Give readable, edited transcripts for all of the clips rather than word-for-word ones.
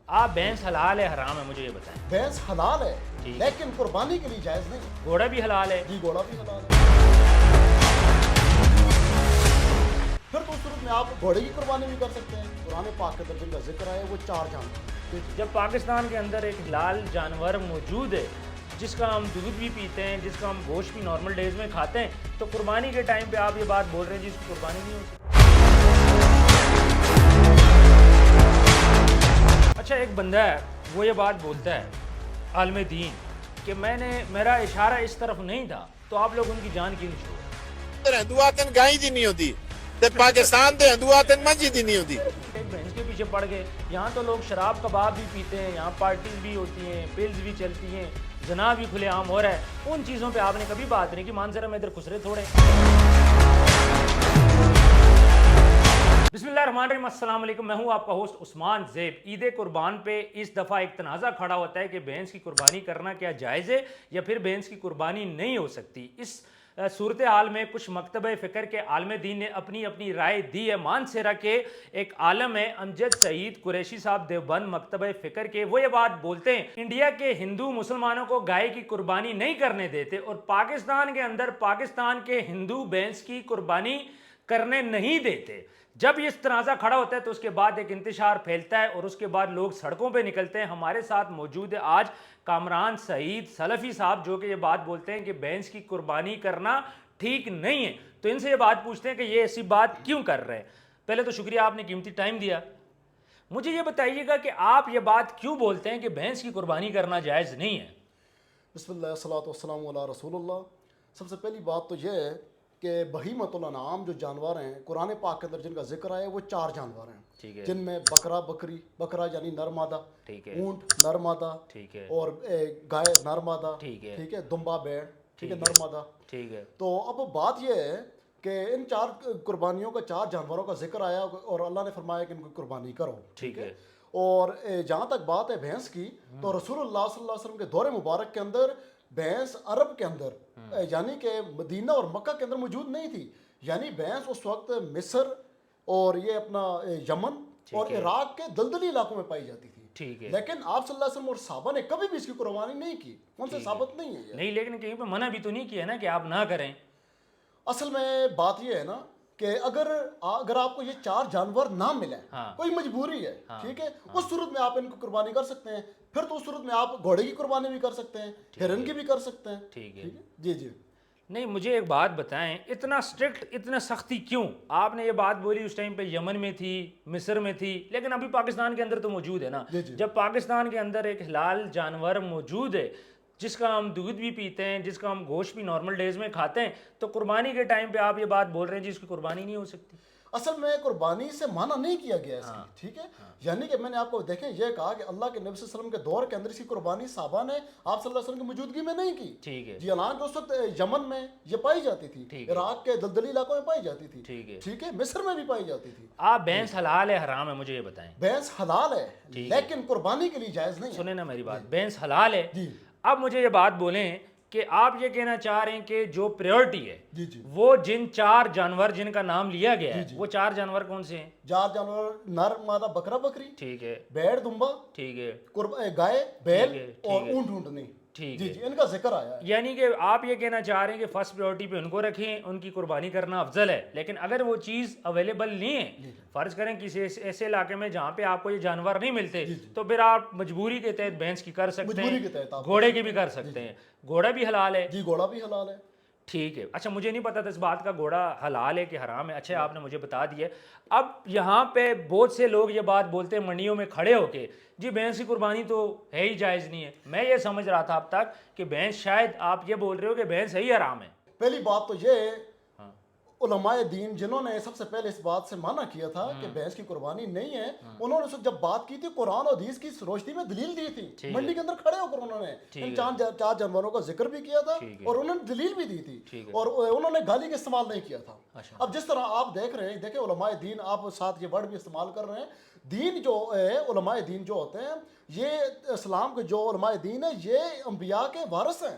آپ بھینس حلال ہے حرام ہے مجھے یہ بتائیں؟ بھینس حلال ہے ٹھیک۔ لیکن قربانی کے لیے جائز نہیں۔ گھوڑا بھی حلال ہے؟ جی گھوڑا بھی حلال ہے۔ پھر تو اس صورت میں آپ گھوڑے کی قربانی بھی کر سکتے ہیں۔ قرآن پاک کے اندر جن کا ذکر ہے وہ 4 جانور۔ جب پاکستان کے اندر ایک حلال جانور موجود ہے جس کا ہم دودھ بھی پیتے ہیں، جس کا ہم گوشت بھی نارمل ڈیز میں کھاتے ہیں، تو قربانی کے ٹائم پہ آپ یہ بات بول رہے ہیں جس کی قربانی نہیں ہو سکتی۔ اچھا ایک بندہ ہے وہ یہ بات بولتا ہے عالم دین کہ میرا اشارہ اس طرف نہیں تھا، تو آپ لوگ ان کی جان کیوں نہیں چھوڑ؟ ہندو آتن گائی دی نہیں ہوتی تے پاکستان دے ہندو آتن مسجد ہی نہیں ہوتی۔ ایک بھینس کے پیچھے پڑ گئے۔ یہاں تو لوگ شراب کباب بھی پیتے ہیں، یہاں پارٹیز بھی ہوتی ہیں، پلز بھی چلتی ہیں، زنا بھی کھلے عام ہو رہا ہے، ان چیزوں پہ آپ نے کبھی بات نہیں کی؟ مانسرا میں ادھر خسرے تھوڑے۔ بسم اللہ الرحمن الرحیم، السلام علیکم، میں ہوں آپ کا ہوسٹ عثمان زیب۔ عید قربان پہ اس دفعہ ایک تنازع کھڑا ہوتا ہے کہ بھینس کی قربانی کرنا کیا جائز ہے یا پھر بھینس کی قربانی نہیں ہو سکتی۔ اس صورتحال میں کچھ مکتبہ فکر کے عالم دین نے اپنی رائے دی ہے۔ مانسیرا کے ایک عالم ہے امجد سعید قریشی صاحب دیوبند مکتبہ فکر کے، وہ یہ بات بولتے ہیں انڈیا کے ہندو مسلمانوں کو گائے کی قربانی نہیں کرنے دیتے، اور پاکستان کے اندر پاکستان کے ہندو بھینس کی قربانی کرنے نہیں دیتے۔ جب یہ تنازع کھڑا ہوتا ہے تو اس کے بعد ایک انتشار پھیلتا ہے اور اس کے بعد لوگ سڑکوں پہ نکلتے ہیں۔ ہمارے ساتھ موجود ہے آج کامران سعید سلفی صاحب، جو کہ یہ بات بولتے ہیں کہ بھینس کی قربانی کرنا ٹھیک نہیں ہے۔ تو ان سے یہ بات پوچھتے ہیں کہ یہ ایسی بات کیوں کر رہے ہیں۔ پہلے تو شکریہ، آپ نے قیمتی ٹائم دیا۔ مجھے یہ بتائیے گا کہ آپ یہ بات کیوں بولتے ہیں کہ بھینس کی قربانی کرنا جائز نہیں ہے؟ بسم اللہ والصلاۃ والسلام علی رسول اللہ۔ سب سے پہلی بات تو یہ ہے کہ بہیمۃ الانعام جو جانور ہیں قرآن پاک کے اندر جن کا ذکر آیا ہے وہ 4 جانور ہیں، ٹھیک ہے، جن میں بکرا بکری، بکرا یعنی نر مادہ، ٹھیک ہے، اونٹ نر مادہ، ٹھیک ہے، اور گائے نر مادہ، ٹھیک ہے، ٹھیک ہے، دمبا بیڑ، ٹھیک ہے، نر مادہ۔ ٹھیک ہے۔ تو اب بات یہ ہے کہ ان 4 قربانیوں کا 4 جانوروں کا ذکر آیا اور اللہ نے فرمایا کہ ان کی قربانی کرو، ٹھیک ہے۔ اور جہاں تک بات ہے بھینس کی، تو رسول اللہ صلی اللہ علیہ وسلم کے دور مبارک کے اندر بھینس عرب کے اندر یعنی کہ مدینہ اور مکہ کے اندر موجود نہیں تھی۔ یعنی بھینس اس وقت مصر اور یہ اپنا یمن اور عراق کے دلدلی علاقوں میں پائی جاتی تھی، ٹھیک ہے، لیکن آپ صلی اللہ علیہ وسلم اور صحابہ نے کبھی بھی اس کی قربانی نہیں کی۔ ان سے ثابت نہیں ہے یہ۔ نہیں، لیکن کہیں پہ منع بھی تو نہیں کیا نا کہ آپ نہ کریں۔ اصل میں بات یہ ہے نا کہ اگر آپ کو یہ 4 جانور نہ ملیں، کوئی مجبوری ہے، ٹھیک ہے، اس صورت میں آپ ان کو قربانی کر سکتے ہیں۔ پھر تو اس صورت میں آپ گھوڑے کی قربانی بھی کر سکتے ہیں، ہرن کی بھی کر سکتے ہیں، ٹھیک ہے۔ جی جی۔ نہیں، مجھے ایک بات بتائیں، اتنا سٹرکٹ، اتنا سختی کیوں؟ آپ نے یہ بات بولی اس ٹائم پہ یمن میں تھی، مصر میں تھی، لیکن ابھی پاکستان کے اندر تو موجود ہے نا۔ جب پاکستان کے اندر ایک حلال جانور موجود ہے جس کا ہم دودھ بھی پیتے ہیں، جس کا ہم گوشت بھی نارمل ڈیز میں کھاتے ہیں، تو قربانی کے ٹائم پہ آپ یہ بات بول رہے ہیں جس کی قربانی نہیں ہو سکتی؟ اصل میں قربانی سے منع نہیں کیا گیا اس کی، ٹھیک ہے، یعنی کہ میں نے آپ کو دیکھیں یہ کہا کہ اللہ کے نبی صلی اللہ علیہ وسلم کے دور کے اندر اس کی قربانی صحابہ نے آپ صلی اللہ علیہ وسلم کی موجودگی میں نہیں کی، ٹھیک ہے، جی، حالانکہ اس وقت یمن میں یہ پائی جاتی تھی، عراق کے دلدلی علاقوں میں پائی جاتی تھی، ٹھیک ہے، مصر میں بھی پائی جاتی تھی۔ آپ بھینس حلال ہے حرام ہے مجھے یہ بتائیں؟ بھینس حلال ہے لیکن قربانی کے لیے جائز نہیں ہے۔ سنیں نا میری بات، بھینس حلال ہے۔ اب مجھے یہ بات بولیں کہ آپ یہ کہنا چاہ رہے ہیں کہ جو پریورٹی ہے وہ جن 4 جانور جن کا نام لیا گیا ہے، وہ 4 جانور کون سے ہیں؟ 4 جانور نر مادہ بکرا بکری، ٹھیک ہے، بیڑ دمبا، ٹھیک ہے، گائے بیل اور اونٹ اونٹنی، ٹھیک جی جی، ان کا ذکر آیا ہے۔ یعنی کہ آپ یہ کہنا چاہ رہے ہیں کہ فرسٹ پریورٹی پہ ان کو رکھیں، ان کی قربانی کرنا افضل ہے، لیکن اگر وہ چیز اویلیبل نہیں ہے، فرض کریں کسی ایسے علاقے میں جہاں پہ آپ کو یہ جانور نہیں ملتے، تو پھر آپ مجبوری کے تحت بھینس کی کر سکتے ہیں، گھوڑے کی بھی کر سکتے ہیں۔ گھوڑا بھی حلال ہے؟ جی گھوڑا بھی حلال ہے۔ ٹھیک ہے۔ اچھا، مجھے نہیں پتا تھا اس بات کا، گھوڑا حلال ہے کہ حرام ہے، اچھا آپ نے مجھے بتا دیا۔ اب یہاں پہ بہت سے لوگ یہ بات بولتے ہیں منڈیوں میں کھڑے ہو کے، جی بھینس کی قربانی تو ہے ہی جائز نہیں ہے۔ میں یہ سمجھ رہا تھا اب تک کہ بھینس، شاید آپ یہ بول رہے ہو کہ بھینس ہے ہی حرام ہے۔ پہلی بات تو یہ علماء دین جنہوں نے سب سے پہلے اس بات سے منع کیا تھا کہ بھینس کی قربانی نہیں ہے، انہوں نے جب بات کی تھی قرآن اور حدیث کی روشنی میں دلیل دی تھی، منڈی کے اندر کھڑے ہو کر انہوں نے ان 4 جانوروں کا ذکر بھی کیا تھا اور انہوں نے دلیل بھی دی تھی، اور انہوں نے گالی کا استعمال نہیں کیا تھا۔ اب جس طرح آپ دیکھ رہے ہیں، دیکھیں علماء دین، آپ ساتھ یہ ورڈ بھی استعمال کر رہے ہیں، دین جو ہے، علماء دین جو ہوتے ہیں، یہ اسلام کے جو علماء دین ہیں یہ انبیاء کے وارث ہیں،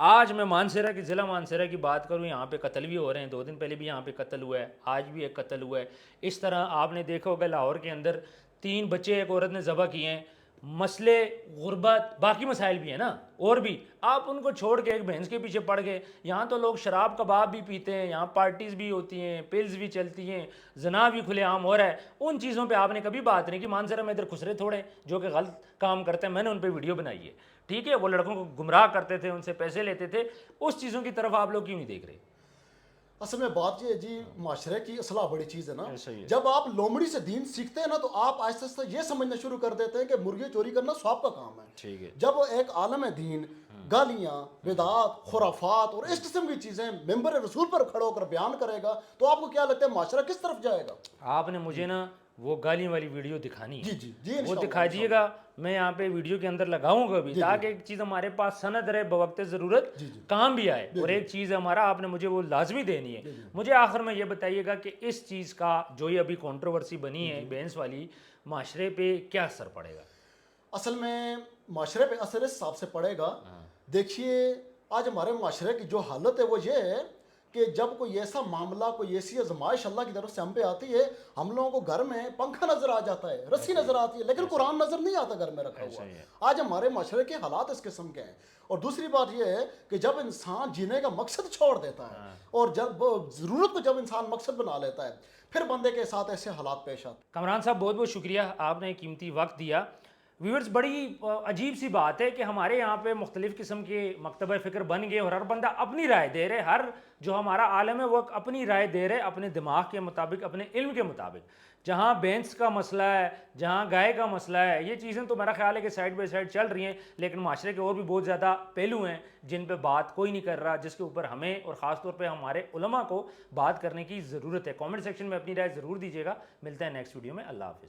آج میں مانسہرہ کی ضلع مانسہرہ کی بات کروں، یہاں پہ قتل بھی ہو رہے ہیں، 2 دن پہلے بھی یہاں پہ قتل ہوا ہے، آج بھی ایک قتل ہوا ہے. اس طرح آپ نے دیکھا ہوگا لاہور کے اندر 3 بچے ایک عورت نے ذبح کیے ہیں. مسئلے غربت باقی مسائل بھی ہیں نا، اور بھی آپ ان کو چھوڑ کے ایک بھینس کے پیچھے پڑ گئے. یہاں تو لوگ شراب کباب بھی پیتے ہیں، یہاں پارٹیز بھی ہوتی ہیں، پلز بھی چلتی ہیں، زنا بھی کھلے عام ہو رہا ہے. ان چیزوں پہ آپ نے کبھی بات نہیں کی. مانسہرہ میں ادھر خسرے تھوڑے جو کہ غلط کام کرتے ہیں، میں نے ان پہ ویڈیو بنائی ہے، ٹھیک ہے، وہ لڑکوں کو گمراہ کرتے تھے، ان سے پیسے لیتے تھے. اس چیزوں کی طرف آپ لوگ کیوں نہیں دیکھ رہے؟ اصل میں بات یہ ہے جی، معاشرے کی اصلاح بڑی چیز ہے نا. صحیح ہے. جب آپ لومڑی سے دین سیکھتے ہیں نا تو آپ آہستہ آہستہ یہ سمجھنا شروع کر دیتے ہیں کہ مرغی چوری کرنا ثواب کا کام ہے. ٹھیک ہے. جب ایک عالم دین گالیاں، بدعات، خرافات اور اس قسم کی چیزیں ممبر رسول پر کھڑے ہو کر بیان کرے گا تو آپ کو کیا لگتا ہے معاشرہ کس طرف جائے گا؟ آپ نے مجھے نا وہ گالیاں والی ویڈیو دکھانی ہے، جی وہ انشاءاللہ، دکھا دیجیے گا. میں یہاں پہ ویڈیو کے اندر لگاؤں گا بھی تاکہ ایک چیز ہمارے پاس سند رہے، بوقت ضرورت کام بھی آئے. اور ایک چیز ہمارا آپ نے مجھے وہ لازمی دینی ہے. مجھے آخر میں یہ بتائیے گا کہ اس چیز کا جو یہ ابھی کنٹروورسی بنی ہے بینس والی، معاشرے پہ کیا اثر پڑے گا؟ اصل میں معاشرے پہ اثر اس حساب سے پڑے گا. دیکھیے آج ہمارے معاشرے کی جو حالت ہے وہ یہ ہے کہ جب کوئی ایسا معاملہ، کوئی ایسی آزمائش اللہ کی طرف سے ہم پہ آتی ہے، ہم لوگوں کو گھر میں پنکھا نظر آ جاتا ہے، رسی نظر آتی ہے، لیکن قرآن نظر نہیں آتا گھر میں رکھا ہوا. آج ہمارے معاشرے کے حالات اس قسم کے ہیں. اور دوسری بات یہ ہے کہ جب انسان جینے کا مقصد چھوڑ دیتا ہے اور جب ضرورت کو جب انسان مقصد بنا لیتا ہے پھر بندے کے ساتھ ایسے حالات پیش آتے ہیں. کامران صاحب بہت بہت شکریہ، آپ نے قیمتی وقت دیا. ویورز بڑی عجیب سی بات ہے کہ ہمارے یہاں پہ مختلف قسم کے مکتبہ فکر بن گئے اور ہر بندہ اپنی رائے دے رہے. ہر جو ہمارا عالم ہے وہ اپنی رائے دے رہے، اپنے دماغ کے مطابق، اپنے علم کے مطابق. جہاں بینس کا مسئلہ ہے، جہاں گائے کا مسئلہ ہے، یہ چیزیں تو میرا خیال ہے کہ سائڈ بائی سائڈ چل رہی ہیں، لیکن معاشرے کے اور بھی بہت زیادہ پہلو ہیں جن پہ بات کوئی نہیں کر رہا، جس کے اوپر ہمیں اور خاص طور پہ ہمارے علماء کو بات کرنے کی ضرورت ہے. کامنٹ سیکشن میں اپنی رائے ضرور دیجیے گا. ملتے ہیں نیکسٹ ویڈیو میں. اللہ حافظ.